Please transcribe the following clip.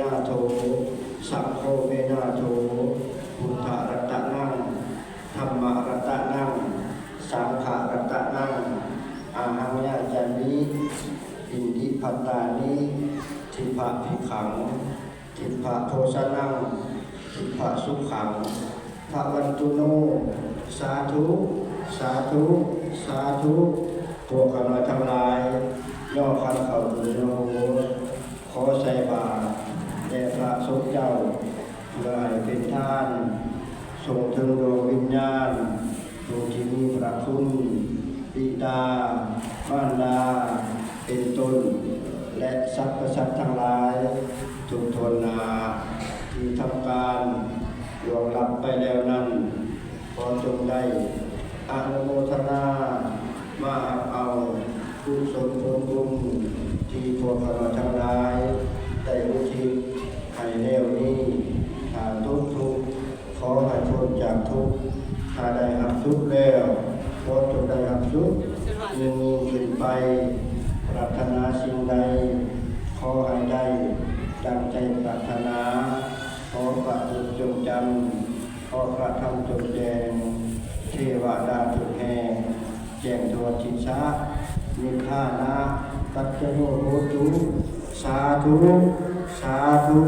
นาโถสังโฆเวนาโถพุทธรัตนังธรรมรัตนังสังฆรัตนังอาหังญาจามิอินทิปัตตานิทิภะภิกขังทิภะโภชนังทิภะสุขังภะวันตุโนสาธุสาธุสาธุพวกข้าน้อยทั้งหลายย่อคันเข้าถึงโลขอใส่บาตรแด่พระสงฆ์เจ้าเพื่อให้เป็นทานส่งถึงดวงวิญญาณผู้ที่มีพระคุณบิดามารดาเป็นต้นและสรรพสัตว์ทั้งหลายทุกทนนาที่ทำการล่วงลับไปแล้วนั้นขอจงได้อนุโมทนามาเอากุศลผลบุญที่พวกเราทั้งหลายได้อุทิศให้แล้วนี้ถ้าทุกข์ขอให้พ้นจากทุกข์ถ้าได้รับทุกข์แล้วขอจงได้รับทุกข์ยิ่งขึ้นไปปรารถนาสิ่งใดขอให้ได้ดังใจปรารถนาขอพระบุตรจงจำขอพระธรรมจงแจงเทวดาทุกแห่งแจ้งทั่วทิศานิพพานะปัจจโนโหตุสาธุสาธุ